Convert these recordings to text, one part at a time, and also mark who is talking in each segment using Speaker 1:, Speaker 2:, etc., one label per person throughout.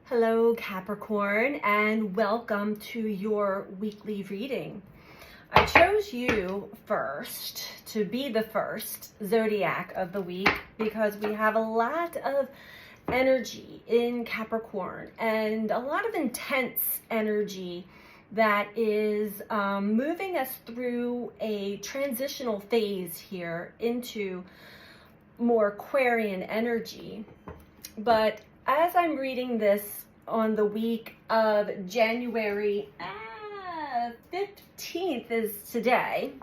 Speaker 1: Hello Capricorn, and welcome to your weekly reading. I chose you first to be the first zodiac of the week because we have a lot of energy in Capricorn and a lot of intense energy that is moving us through a transitional phase here into more Aquarian energy. But as I'm reading this on the week of January 15th is today,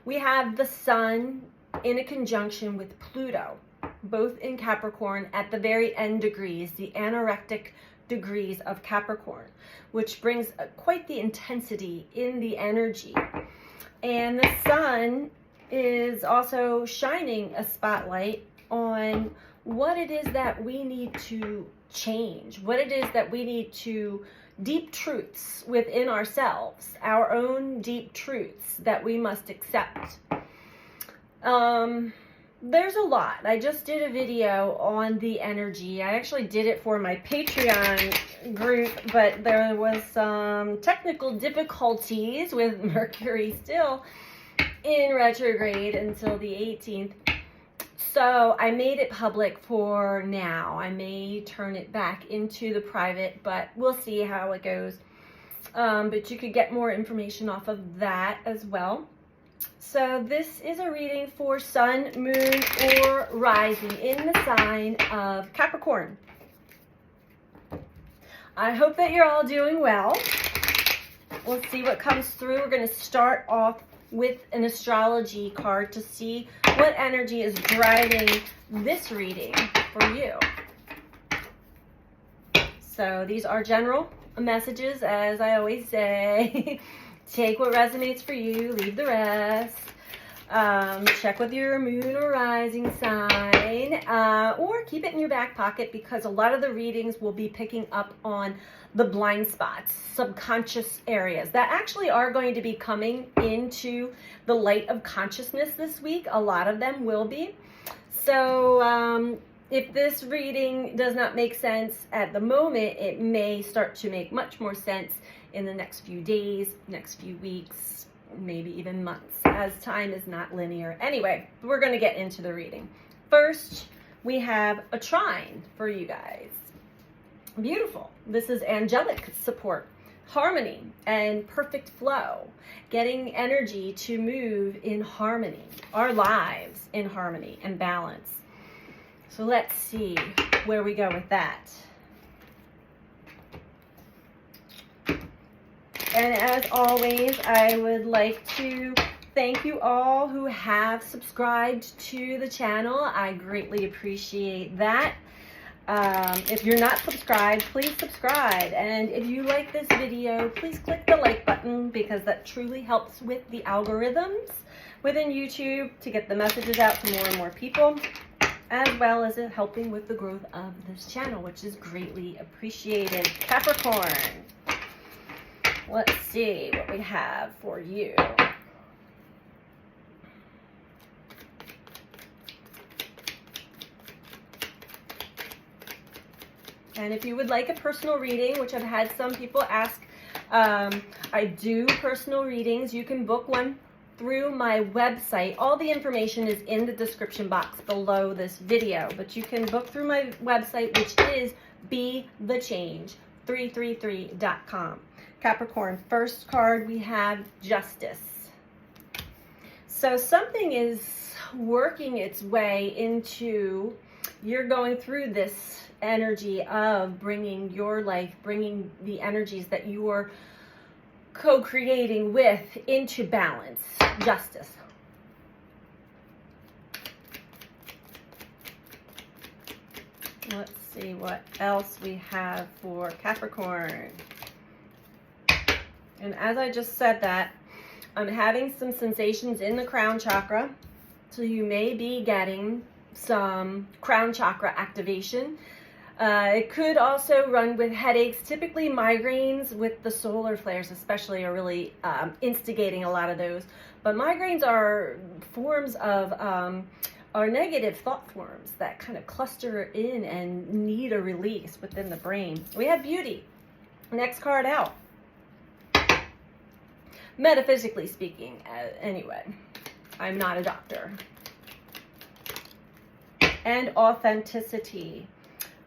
Speaker 1: we have the Sun in a conjunction with Pluto, both in Capricorn at the very end degrees, the anorectic degrees of Capricorn, which brings quite the intensity in the energy. And the Sun is also shining a spotlight on what it is that we need to change, what it is that we need to, deep truths within ourselves, our own deep truths that we must accept. There's a lot. I just did a video on the energy. I actually did it for my Patreon group, but there was some technical difficulties with Mercury still in retrograde until the 18th. So I made it public for now. I may turn it back into the private, but we'll see how it goes. But you could get more information off of that as well. So this is a reading for Sun, Moon, or Rising in the sign of Capricorn. I hope that you're all doing well. We'll see what comes through. We're going to start off with an astrology card to see what energy is driving this reading for you. So these are general messages, as I always say. Take what resonates for you, leave the rest. Check with your moon or rising sign, or keep it in your back pocket, because a lot of the readings will be picking up on the blind spots, subconscious areas that actually are going to be coming into the light of consciousness this week. A lot of them will be. So if this reading does not make sense at the moment, it may start to make much more sense in the next few days, next few weeks, maybe even months, as time is not linear. Anyway, we're going to get into the reading. First, we have a trine for you guys. Beautiful. This is angelic support, harmony, and perfect flow. Getting energy to move in harmony, our lives in harmony and balance. So let's see where we go with that. And as always, I would like to thank you all who have subscribed to the channel. I greatly appreciate that. If you're not subscribed, please subscribe. And if you like this video, please click the like button, because that truly helps with the algorithms within YouTube to get the messages out to more and more people, as well as it helping with the growth of this channel, which is greatly appreciated. Capricorn. Let's see what we have for you. And if you would like a personal reading, which I've had some people ask, I do personal readings. You can book one through my website. All the information is in the description box below this video, but you can book through my website, which is BeTheChange333.com. Capricorn, first card we have Justice. So something is working its way into, you're going through this energy of bringing your life, bringing the energies that you are co-creating with into balance. Justice. Let's see what else we have for Capricorn. And as I just said that, I'm having some sensations in the crown chakra. So you may be getting some crown chakra activation. It could also run with headaches. Typically migraines with the solar flares especially are really instigating a lot of those. But migraines are forms of are negative thought forms that kind of cluster in and need a release within the brain. We have beauty. Next card out. Metaphysically speaking, anyway, I'm not a doctor. And authenticity,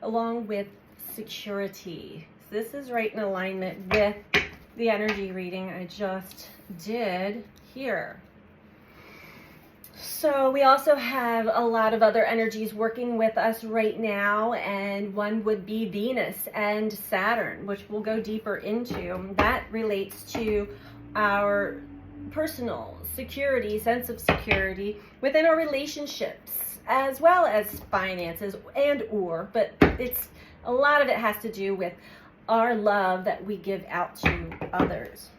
Speaker 1: along with security. This is right in alignment with the energy reading I just did here. So we also have a lot of other energies working with us right now, and one would be Venus and Saturn, which we'll go deeper into. That relates to our personal security, sense of security within our relationships, as well as finances but it's a lot of it has to do with our love that we give out to others.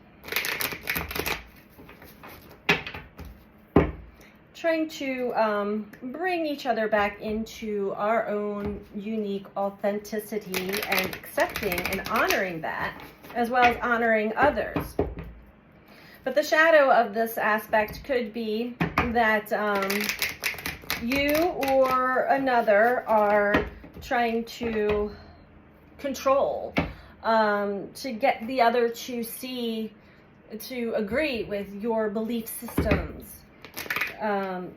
Speaker 1: Trying to bring each other back into our own unique authenticity and accepting and honoring that, as well as honoring others. But the shadow of this aspect could be that you or another are trying to control, to get the other to agree with your belief systems,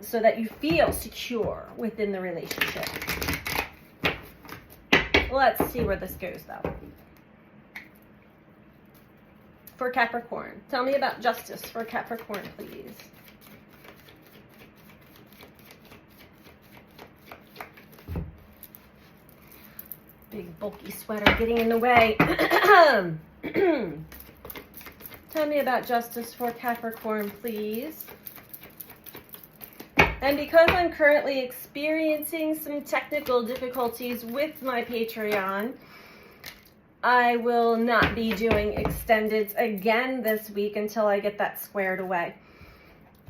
Speaker 1: so that you feel secure within the relationship. Let's see where this goes, though. For Capricorn, tell me about justice for Capricorn, please. Big bulky sweater getting in the way. Tell me about justice for Capricorn, please. And because I'm currently experiencing some technical difficulties with my Patreon, I will not be doing extendeds again this week until I get that squared away.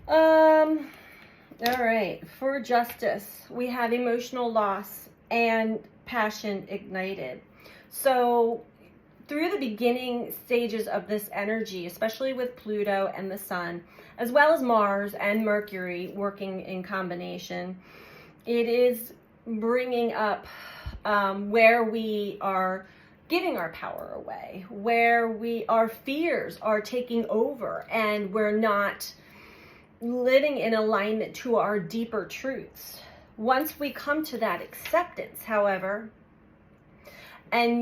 Speaker 1: All right, for justice, we have emotional loss and passion ignited. So through the beginning stages of this energy, especially with Pluto and the Sun, as well as Mars and Mercury working in combination, it is bringing up where we are giving our power away, where our fears are taking over, and we're not living in alignment to our deeper truths. Once we come to that acceptance, however, and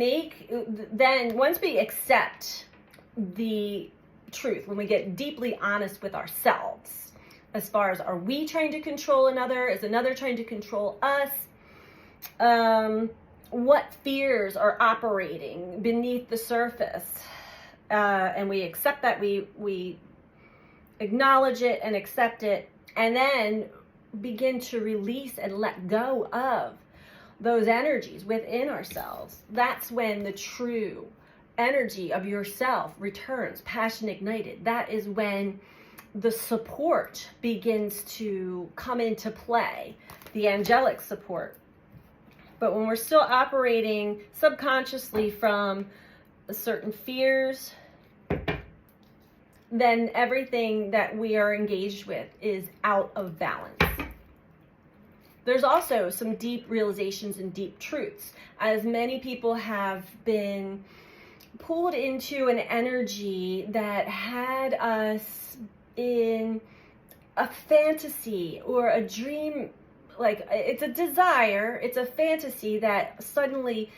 Speaker 1: once we accept the truth, when we get deeply honest with ourselves, as far as, are we trying to control another? Is another trying to control us? What fears are operating beneath the surface? And we accept that, we acknowledge it and accept it, and then begin to release and let go of those energies within ourselves. That's when the true energy of yourself returns, passion ignited. That is when the support begins to come into play, the angelic support. But when we're still operating subconsciously from certain fears, then everything that we are engaged with is out of balance. There's also some deep realizations and deep truths, as many people have been pulled into an energy that had us in a fantasy or a dream. Like, it's a desire, it's a fantasy that suddenly,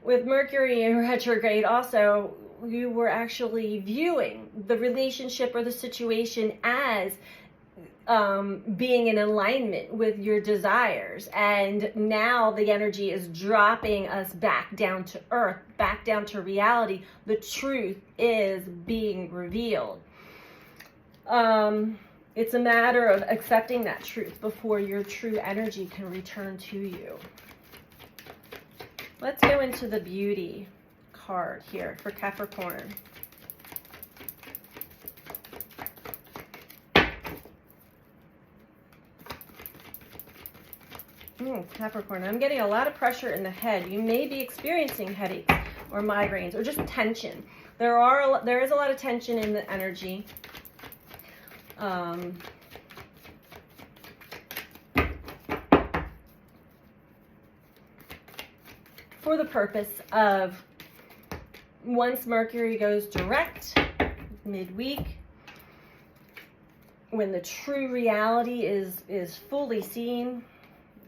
Speaker 1: with Mercury in retrograde also, you were actually viewing the relationship or the situation as being in alignment with your desires. And now the energy is dropping us back down to earth, back down to reality. The truth is being revealed. It's a matter of accepting that truth before your true energy can return to you. Let's go into the beauty card here for Capricorn. Capricorn, I'm getting a lot of pressure in the head. You may be experiencing headaches or migraines or just tension. There is a lot of tension in the energy. for the purpose of, once Mercury goes direct midweek, when the true reality is fully seen.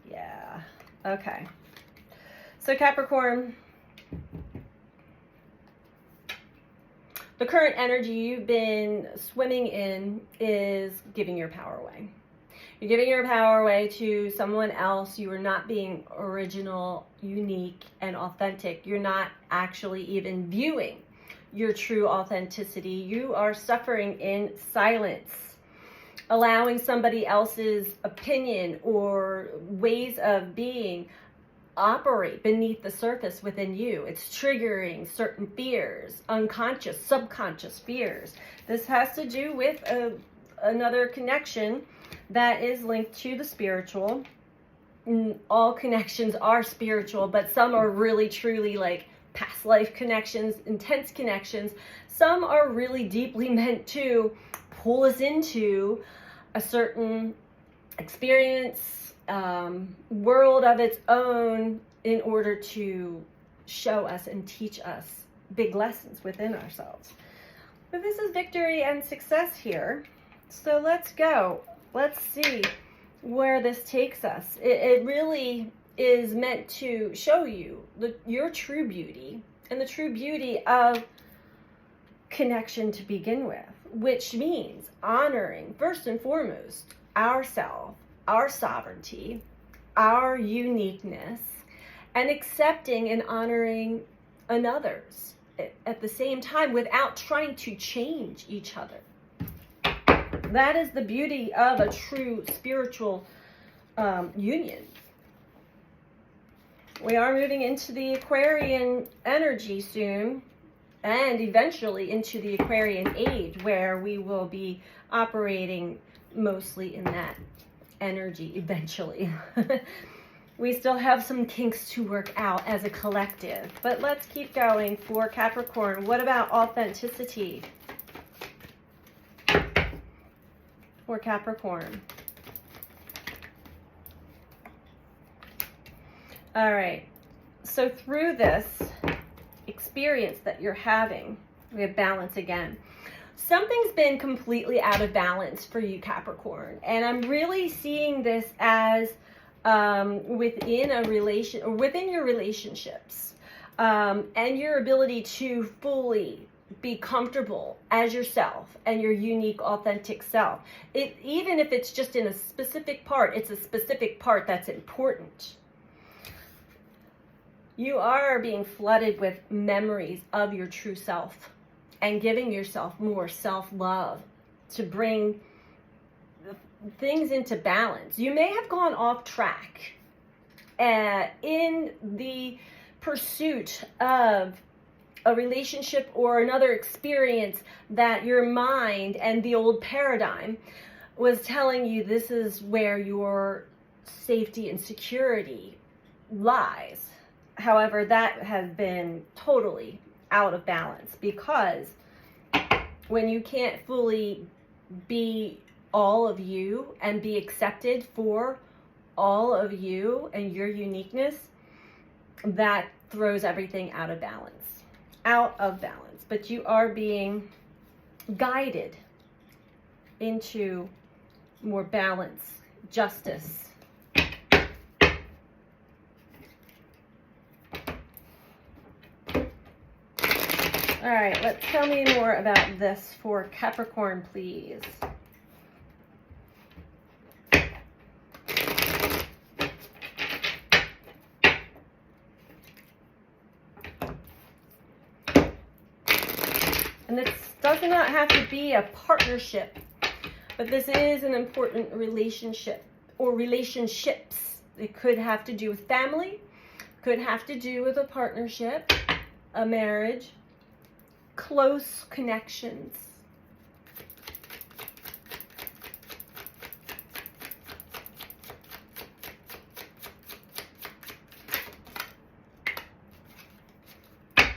Speaker 1: Yeah. Okay. So Capricorn, the current energy you've been swimming in is giving your power away. You're giving your power away to someone else. You are not being original, unique, and authentic. You're not actually even viewing your true authenticity. You are suffering in silence, allowing somebody else's opinion or ways of being operate beneath the surface within you. It's triggering certain fears, unconscious, subconscious fears. This has to do with another connection that is linked to the spiritual. All connections are spiritual, but some are really truly like past life connections, intense connections. Some are really deeply meant to pull us into a certain experience, world of its own, in order to show us and teach us big lessons within ourselves. But this is victory and success here. So let's go. Let's see where this takes us. It really is meant to show you your true beauty and the true beauty of connection to begin with, which means honoring, first and foremost, ourself, our sovereignty, our uniqueness, and accepting and honoring another's at the same time without trying to change each other. That is the beauty of a true spiritual union. We are moving into the Aquarian energy soon, and eventually into the Aquarian age, where we will be operating mostly in that energy eventually. We still have some kinks to work out as a collective, but let's keep going for Capricorn. What about authenticity for Capricorn? All right, so through this experience that you're having, we have balance again. Something's been completely out of balance for you, Capricorn, and I'm really seeing this as within a relation, or within your relationships, and your ability to fully be comfortable as yourself and your unique, authentic self. Even if it's just in a specific part, it's a specific part that's important. You are being flooded with memories of your true self and giving yourself more self-love to bring things into balance. You may have gone off track in the pursuit of a relationship or another experience that your mind and the old paradigm was telling you this is where your safety and security lies. However, that has been totally out of balance, because when you can't fully be all of you and be accepted for all of you and your uniqueness, that throws everything out of balance. But you are being guided into more balance, justice. All right, let's tell me more about this for Capricorn, please. And this does not have to be a partnership, but this is an important relationship or relationships. It could have to do with family, could have to do with a partnership, a marriage, close connections.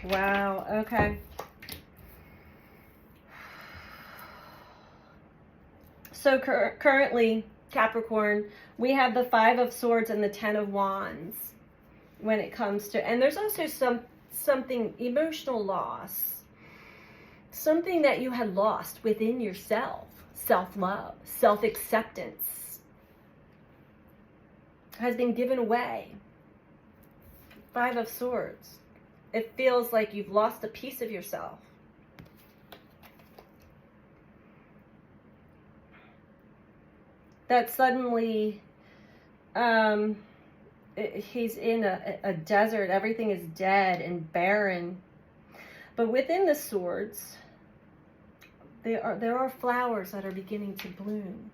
Speaker 1: Wow, okay. So currently, Capricorn, we have the 5 of Swords and the 10 of Wands. when it comes to, and there's also something emotional loss, something that you had lost within yourself, self-love, self-acceptance has been given away. 5 of Swords. It feels like you've lost a piece of yourself. That suddenly, he's in a desert. Everything is dead and barren. But within the swords, there are flowers that are beginning to bloom.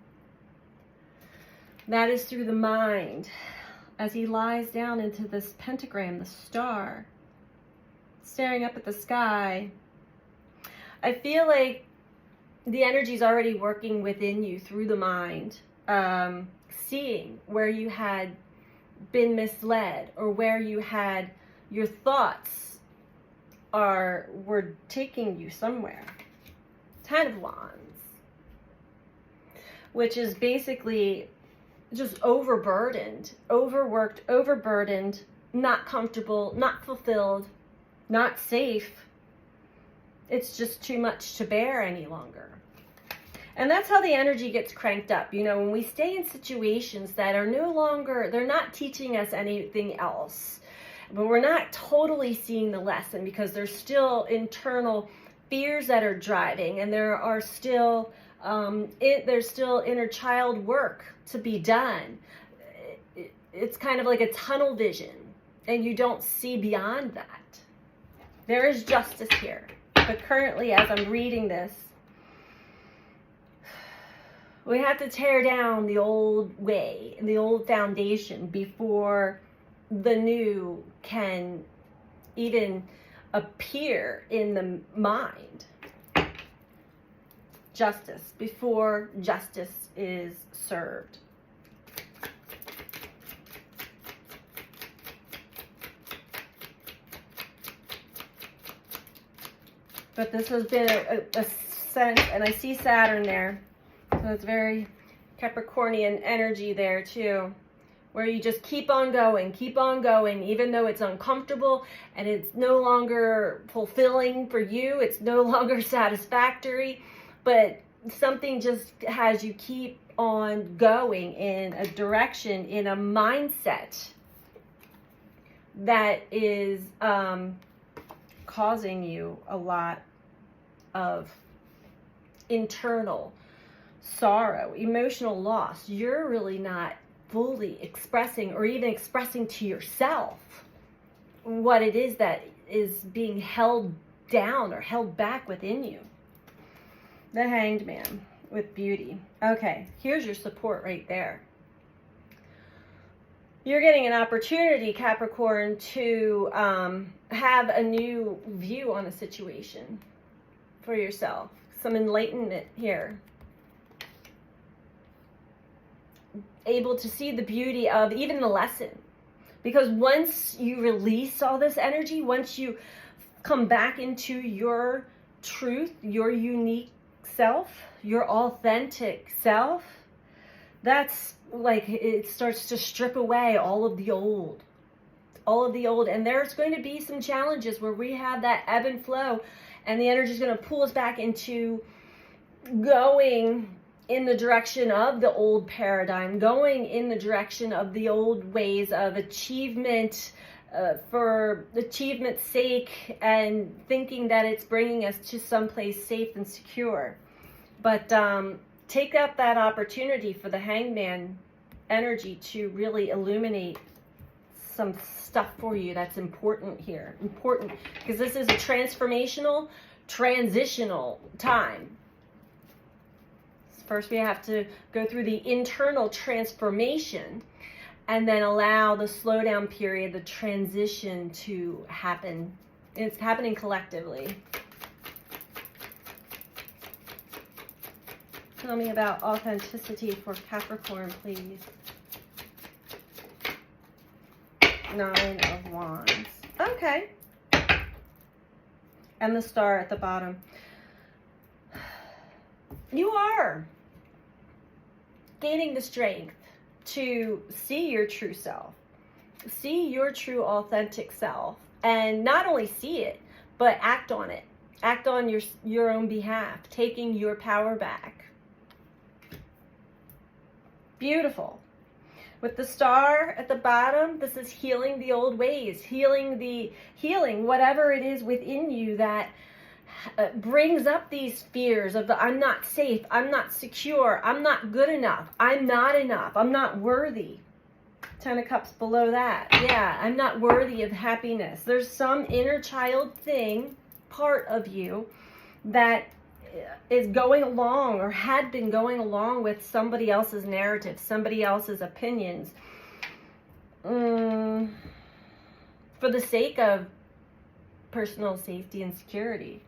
Speaker 1: That is through the mind. As he lies down into this pentagram, the star, staring up at the sky, I feel like the energy is already working within you through the mind, seeing where you had been misled or where you had your thoughts were taking you somewhere. 10 of Wands, which is basically just overburdened, overworked, overburdened, not comfortable, not fulfilled, not safe. It's just too much to bear any longer. And that's how the energy gets cranked up. You know, when we stay in situations that are no longer, they're not teaching us anything else, but we're not totally seeing the lesson because there's still internal fears that are driving, and there are still there's still inner child work to be done. It's kind of like a tunnel vision, and you don't see beyond that. There is justice here, but currently, as I'm reading this, we have to tear down the old way and the old foundation before the new can even appear in the mind. Justice, before justice is served. But this has been a sense, and I see Saturn there. So it's very Capricornian energy there too, where you just keep on going, even though it's uncomfortable and it's no longer fulfilling for you. It's no longer satisfactory, but something just has you keep on going in a direction, in a mindset that is causing you a lot of internal sorrow, emotional loss. You're really not fully expressing or even expressing to yourself what it is that is being held down or held back within you. The Hanged Man with beauty. Okay, here's your support right there. You're getting an opportunity, Capricorn, to have a new view on a situation for yourself. Some enlightenment here. Able to see the beauty of even the lesson. Because once you release all this energy, once you come back into your truth, your unique self, your authentic self, that's like it starts to strip away all of the old. And there's going to be some challenges where we have that ebb and flow, and the energy is going to pull us back into going in the direction of the old paradigm, going in the direction of the old ways of achievement for achievement's sake, and thinking that it's bringing us to someplace safe and secure. But take up that opportunity for the Hangman energy to really illuminate some stuff for you that's important here. Important because this is a transformational, transitional time. First, we have to go through the internal transformation and then allow the slowdown period, the transition to happen. It's happening collectively. Tell me about authenticity for Capricorn, please. 9 of Wands. Okay. And the star at the bottom. You are gaining the strength to see your true self, See your true authentic self, and not only see it, but act on it. Act on your own behalf, taking your power back. Beautiful. With the star at the bottom, this is healing the old ways, healing whatever it is within you that brings up these fears of the I'm not safe, I'm not secure, I'm not good enough, I'm not enough, I'm not worthy. 10 of Cups below that. Yeah, I'm not worthy of happiness. There's some inner child thing, part of you, that is going along or had been going along with somebody else's narrative, somebody else's opinions, for the sake of personal safety and security.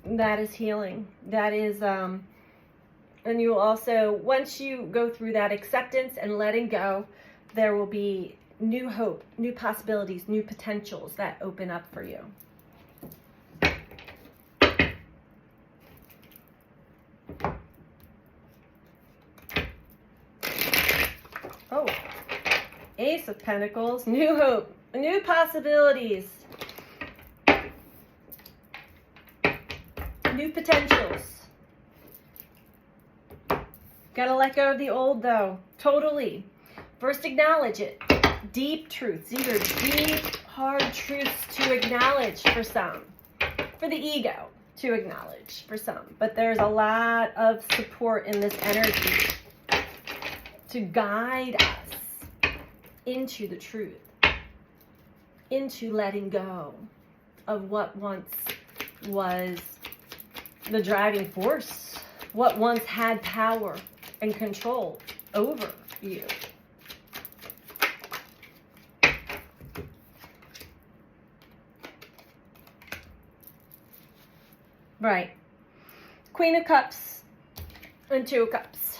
Speaker 1: That is healing. That is, and you also, once you go through that acceptance and letting go, there will be new hope, new possibilities, new potentials that open up for you. Oh, Ace of Pentacles, new hope, new possibilities, new potentials. Gotta let go of the old though, totally. First acknowledge it. Deep truths, these are deep, hard truths to acknowledge for some. For the ego to acknowledge for some. But there's a lot of support in this energy to guide us into the truth, into letting go of what once was the driving force, what once had power and control over you. Right. Queen of Cups and Two of Cups.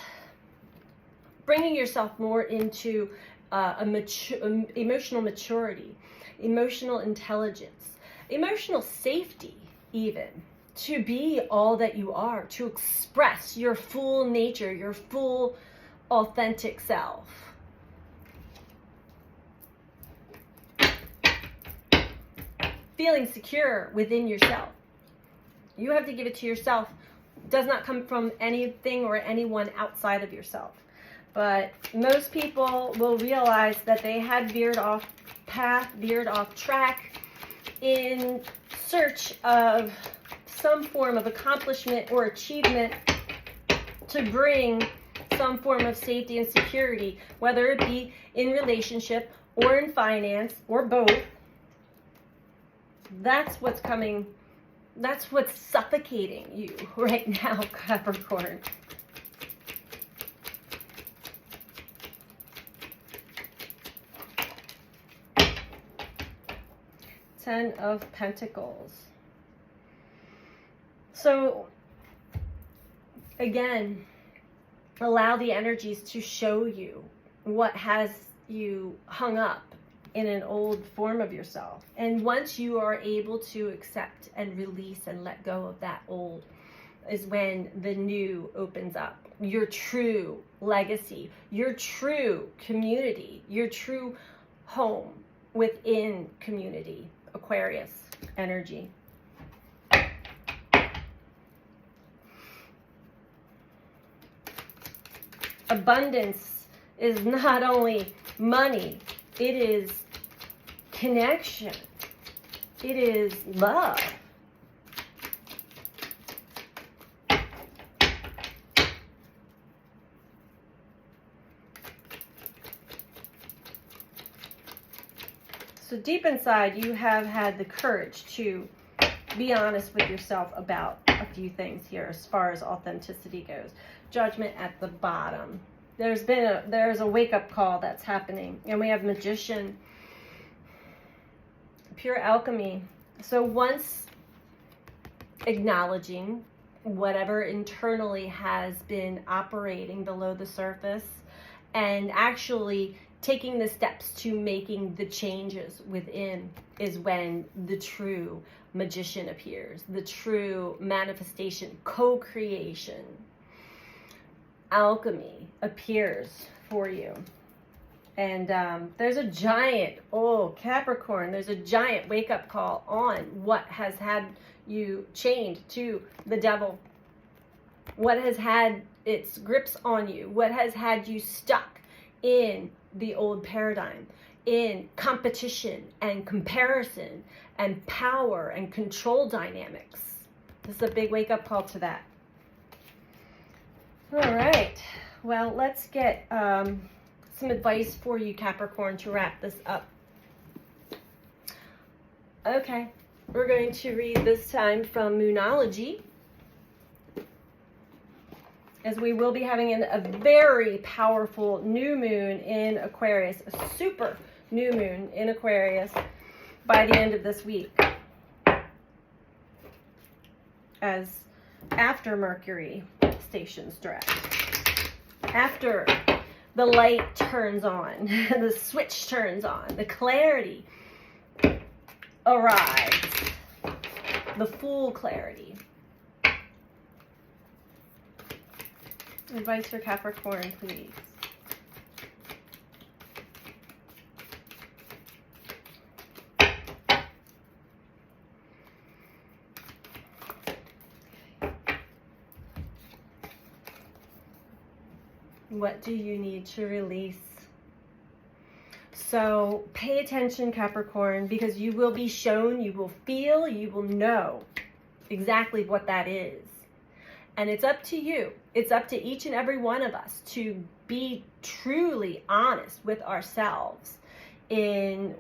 Speaker 1: Bringing yourself more into emotional maturity, emotional intelligence, emotional safety even. To be all that you are, to express your full nature, your full authentic self. Feeling secure within yourself. You have to give it to yourself. It does not come from anything or anyone outside of yourself. But most people will realize that they had veered off path, veered off track in search of some form of accomplishment or achievement to bring some form of safety and security, whether it be in relationship or in finance or both. That's what's coming. That's what's suffocating you right now, Capricorn. Ten of Pentacles. So, again, allow the energies to show you what has you hung up in an old form of yourself. And once you are able to accept and release and let go of that old, is when the new opens up. Your true legacy, your true community, your true home within community. Aquarius energy. Abundance is not only money, it is connection. It is love. So deep inside, you have had the courage to be honest with yourself about a few things here as far as authenticity goes. Judgment at the bottom. There's a wake-up call that's happening. And we have Magician. Pure alchemy. So once acknowledging whatever internally has been operating below the surface and actually taking the steps to making the changes within is when the true magician appears. The true manifestation, co-creation, alchemy appears for you. And there's a giant, Capricorn, there's a giant wake-up call on what has had you chained to the devil, what has had its grips on you, what has had you stuck in the old paradigm, in competition and comparison and power and control dynamics. This is a big wake-up call to that. All right, well, let's get some advice for you, Capricorn, to wrap this up. Okay, we're going to read this time from Moonology, as we will be having a very powerful new moon in Aquarius, a super new moon in Aquarius by the end of this week, as after Mercury stations direct, after the light turns on, the switch turns on, the clarity arrives, the full clarity. Advice for Capricorn, please. What do you need to release? So pay attention, Capricorn, because you will be shown, you will feel, you will know exactly what that is. And it's up to you. It's up to each and every one of us to be truly honest with ourselves in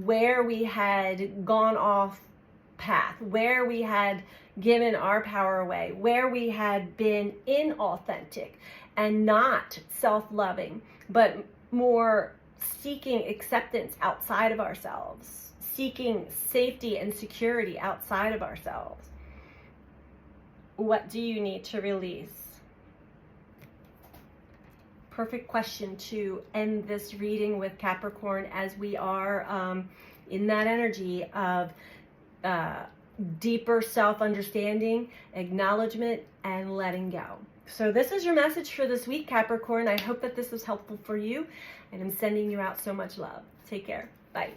Speaker 1: where we had gone off path, where we had given our power away, where we had been inauthentic and not self-loving, but more seeking acceptance outside of ourselves, seeking safety and security outside of ourselves. What do you need to release? Perfect question to end this reading with, Capricorn, as we are in that energy of deeper self-understanding, acknowledgement, and letting go. So this is your message for this week, Capricorn. I hope that this was helpful for you, and I'm sending you out so much love. Take care. Bye.